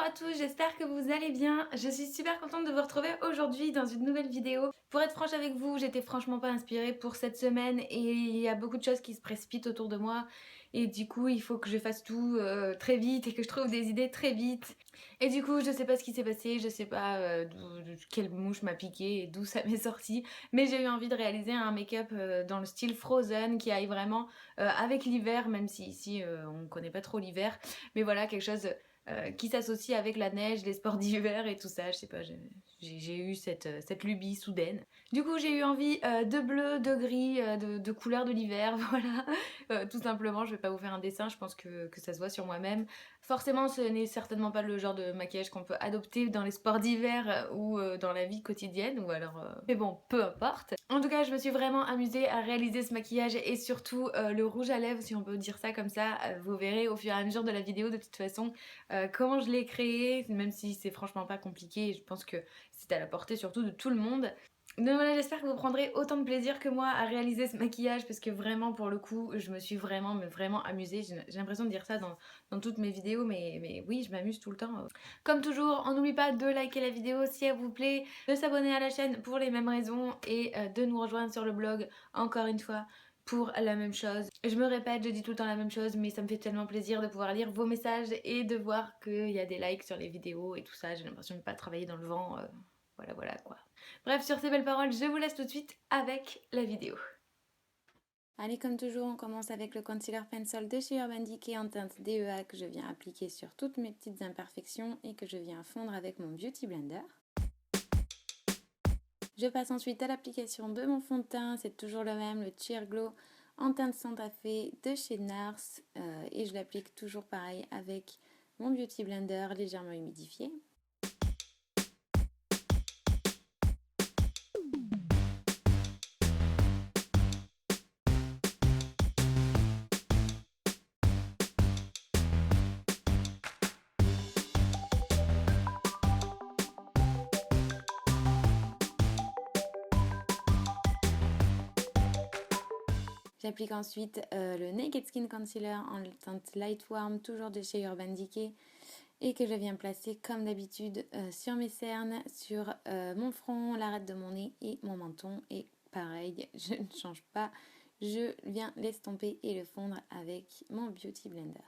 à tous, j'espère que vous allez bien. Je suis super contente de vous retrouver aujourd'hui dans une nouvelle vidéo. Pour être franche avec vous, j'étais franchement pas inspirée pour cette semaine et il y a beaucoup de choses qui se précipitent autour de moi. Et du coup, il faut que je fasse tout très vite et que je trouve des idées très vite. Et du coup, je sais pas ce qui s'est passé, je sais pas quelle mouche m'a piqué et d'où ça m'est sorti. Mais j'ai eu envie de réaliser un make-up dans le style Frozen qui aille vraiment avec l'hiver, même si ici on connaît pas trop l'hiver. Mais voilà, quelque chose qui s'associe avec la neige, les sports d'hiver et tout ça. Je sais pas, j'ai eu cette lubie soudaine. Du coup, j'ai eu envie de bleu, de gris, de couleurs de l'hiver, voilà. Tout simplement, je vais pas vous faire un dessin, je pense que ça se voit sur moi-même. Forcément, ce n'est certainement pas le genre de maquillage qu'on peut adopter dans les sports d'hiver ou dans la vie quotidienne, ou alors... Mais bon, peu importe. En tout cas, je me suis vraiment amusée à réaliser ce maquillage et surtout le rouge à lèvres, si on peut dire ça comme ça. Vous verrez au fur et à mesure de la vidéo de toute façon comment je l'ai créé, même si c'est franchement pas compliqué. Je pense que c'est à la portée surtout de tout le monde. Donc voilà, j'espère que vous prendrez autant de plaisir que moi à réaliser ce maquillage parce que vraiment pour le coup je me suis vraiment amusée. J'ai l'impression de dire ça dans toutes mes vidéos mais oui, je m'amuse tout le temps. Comme toujours, on n'oublie pas de liker la vidéo si elle vous plaît, de s'abonner à la chaîne pour les mêmes raisons et de nous rejoindre sur le blog encore une fois pour la même chose. Je me répète, je dis tout le temps la même chose, mais ça me fait tellement plaisir de pouvoir lire vos messages et de voir qu'il y a des likes sur les vidéos et tout ça. J'ai l'impression de ne pas travailler dans le vent. Voilà quoi. Bref, sur ces belles paroles, je vous laisse tout de suite avec la vidéo. Allez, comme toujours, on commence avec le concealer pencil de chez Urban Decay en teinte DEA que je viens appliquer sur toutes mes petites imperfections et que je viens fondre avec mon Beauty Blender. Je passe ensuite à l'application de mon fond de teint, c'est toujours le même, le Cheer Glow en teinte Santa Fe de chez NARS et je l'applique toujours pareil avec mon Beauty Blender légèrement humidifié. J'applique ensuite le Naked Skin Concealer en teinte Light Warm, toujours de chez Urban Decay, et que je viens placer comme d'habitude sur mes cernes, sur mon front, l'arête de mon nez et mon menton. Et pareil, je ne change pas, je viens l'estomper et le fondre avec mon Beauty Blender.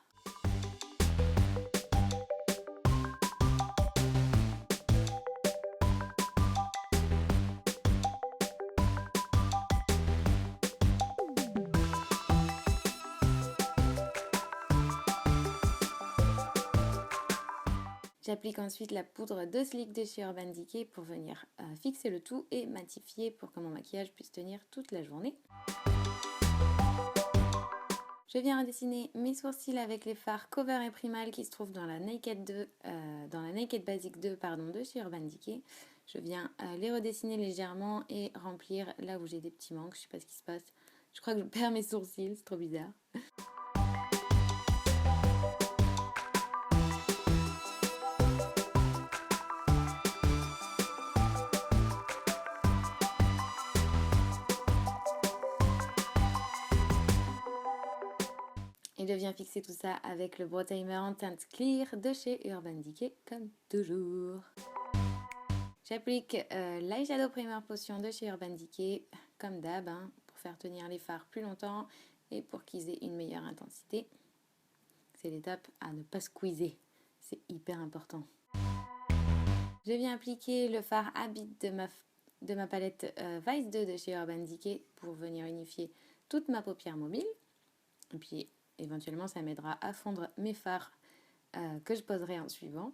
J'applique ensuite la poudre de Sleek de chez Urban Decay pour venir fixer le tout et matifier pour que mon maquillage puisse tenir toute la journée. Je viens redessiner mes sourcils avec les fards Cover et Primal qui se trouvent dans la Naked Basic 2 de chez Urban Decay. Je viens les redessiner légèrement et remplir là où j'ai des petits manques. Je sais pas ce qui se passe. Je crois que je perds mes sourcils, c'est trop bizarre. Et je viens fixer tout ça avec le Brow Timer en teinte Clear de chez Urban Decay, comme toujours. J'applique l'Eyeshadow Primer Potion de chez Urban Decay, comme d'hab, pour faire tenir les fards plus longtemps et pour qu'ils aient une meilleure intensité. C'est l'étape à ne pas squeezer, c'est hyper important. Je viens appliquer le fard Habit de ma palette Vice 2 de chez Urban Decay pour venir unifier toute ma paupière mobile. Et puis éventuellement ça m'aidera à fondre mes fards que je poserai en suivant.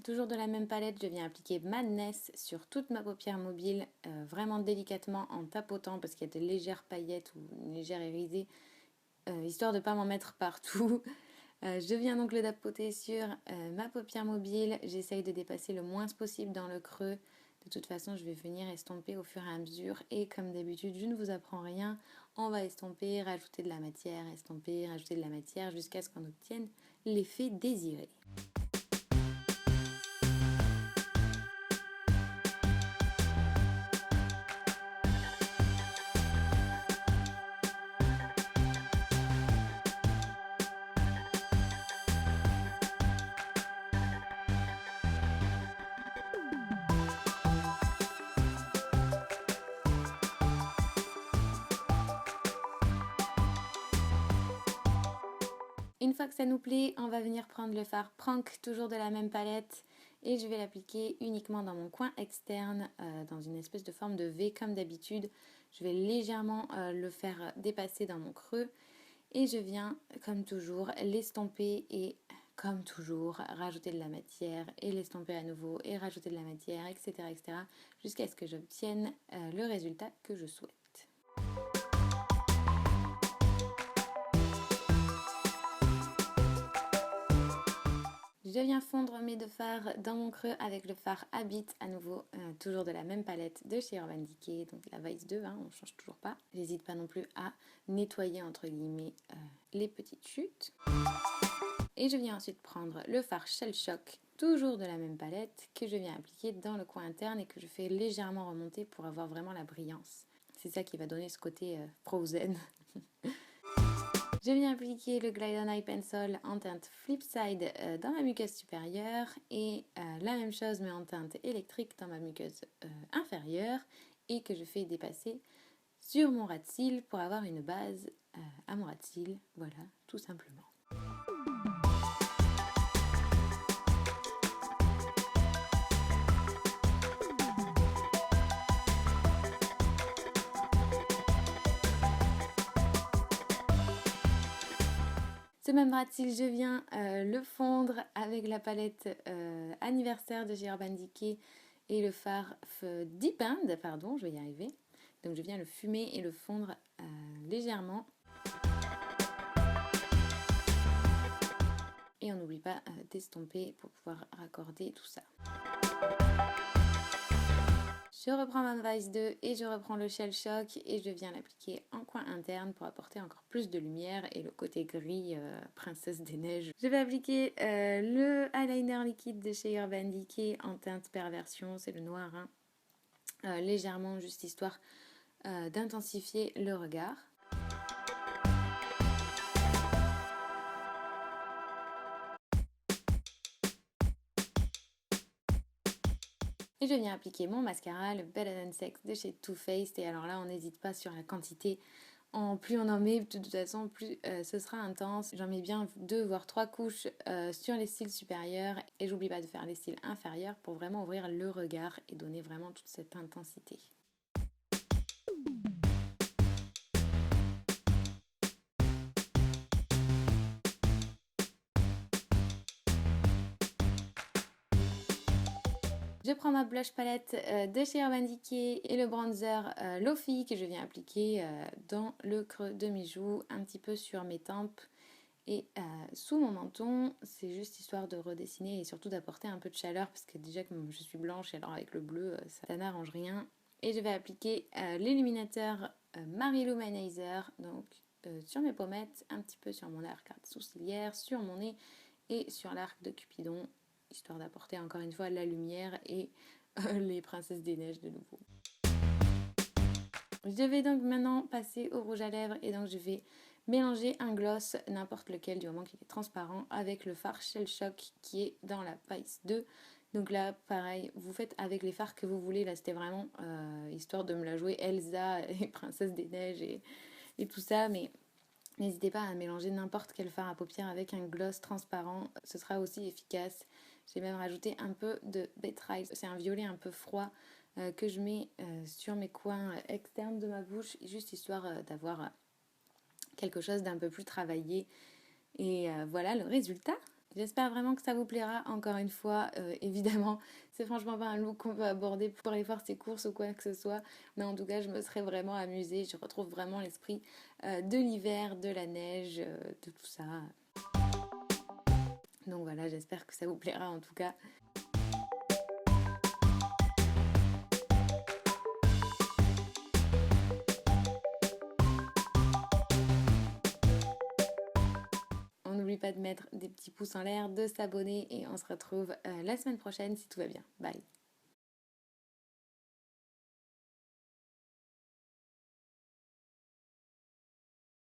Toujours de la même palette, je viens appliquer Madness sur toute ma paupière mobile, vraiment délicatement en tapotant parce qu'il y a de légères paillettes ou une légère irisée, histoire de ne pas m'en mettre partout. Je viens donc le tapoter sur ma paupière mobile, j'essaye de dépasser le moins possible dans le creux. De toute façon, je vais venir estomper au fur et à mesure et comme d'habitude, je ne vous apprends rien. On va estomper, rajouter de la matière, estomper, rajouter de la matière jusqu'à ce qu'on obtienne l'effet désiré. Une fois que ça nous plaît, on va venir prendre le fard Prank, toujours de la même palette, et je vais l'appliquer uniquement dans mon coin externe, dans une espèce de forme de V comme d'habitude. Je vais légèrement le faire dépasser dans mon creux, et je viens, comme toujours, l'estomper et, comme toujours, rajouter de la matière, et l'estomper à nouveau, et rajouter de la matière, etc., etc., jusqu'à ce que j'obtienne le résultat que je souhaite. Je viens fondre mes deux fards dans mon creux avec le fard Habit, à nouveau, toujours de la même palette de chez Urban Decay, donc la Vice 2, on ne change toujours pas. J'hésite pas non plus à nettoyer, entre guillemets, les petites chutes. Et je viens ensuite prendre le fard Shell Shock, toujours de la même palette, que je viens appliquer dans le coin interne et que je fais légèrement remonter pour avoir vraiment la brillance. C'est ça qui va donner ce côté frozen. Je viens appliquer le Glide On Eye Pencil en teinte Flipside dans ma muqueuse supérieure et la même chose mais en teinte électrique dans ma muqueuse inférieure et que je fais dépasser sur mon ras de cils pour avoir une base à mon ras de cils, voilà, tout simplement. Ce même ras de cils, je viens le fondre avec la palette anniversaire de chez Urban Decay et le fard Deep End, pardon, je vais y arriver. Donc je viens le fumer et le fondre légèrement. Et on n'oublie pas d'estomper pour pouvoir raccorder tout ça. Je reprends ma Vice 2 et je reprends le Shell Shock et je viens l'appliquer en coin interne pour apporter encore plus de lumière et le côté gris princesse des neiges. Je vais appliquer le eyeliner liquide de chez Urban Decay en teinte perversion, c'est le noir, légèrement juste histoire d'intensifier le regard. Et je viens appliquer mon mascara, le Better Than Sex de chez Too Faced. Et alors là, on n'hésite pas sur la quantité. Plus on en met, de toute façon, plus ce sera intense. J'en mets bien 2 voire 3 couches sur les cils supérieurs. Et j'oublie pas de faire les cils inférieurs pour vraiment ouvrir le regard et donner vraiment toute cette intensité. Je prends ma blush palette de chez Urban Decay et le bronzer Lofi que je viens appliquer dans le creux de mes joues, un petit peu sur mes tempes et sous mon menton. C'est juste histoire de redessiner et surtout d'apporter un peu de chaleur parce que déjà comme je suis blanche et alors avec le bleu ça n'arrange rien. Et je vais appliquer l'illuminateur Marie Luminizer donc sur mes pommettes, un petit peu sur mon arcade sourcilière, sur mon nez et sur l'arc de Cupidon, histoire d'apporter encore une fois la lumière et les princesses des neiges de nouveau. Je vais donc maintenant passer au rouge à lèvres et donc je vais mélanger un gloss, n'importe lequel du moment qu'il est transparent, avec le fard Shell Shock qui est dans la Vice 2. Donc là, pareil, vous faites avec les fards que vous voulez. Là, c'était vraiment histoire de me la jouer Elsa et Princesse des Neiges et tout ça, mais n'hésitez pas à mélanger n'importe quel fard à paupières avec un gloss transparent, ce sera aussi efficace. J'ai même rajouté un peu de betterave, c'est un violet un peu froid que je mets sur mes coins externes de ma bouche, juste histoire d'avoir quelque chose d'un peu plus travaillé. Et voilà le résultat. J'espère vraiment que ça vous plaira. Encore une fois, évidemment, c'est franchement pas un look qu'on peut aborder pour aller faire ses courses ou quoi que ce soit. Mais en tout cas, je me serais vraiment amusée. Je retrouve vraiment l'esprit de l'hiver, de la neige, de tout ça. Donc voilà, j'espère que ça vous plaira en tout cas. On n'oublie pas de mettre des petits pouces en l'air, de s'abonner et on se retrouve la semaine prochaine si tout va bien. Bye!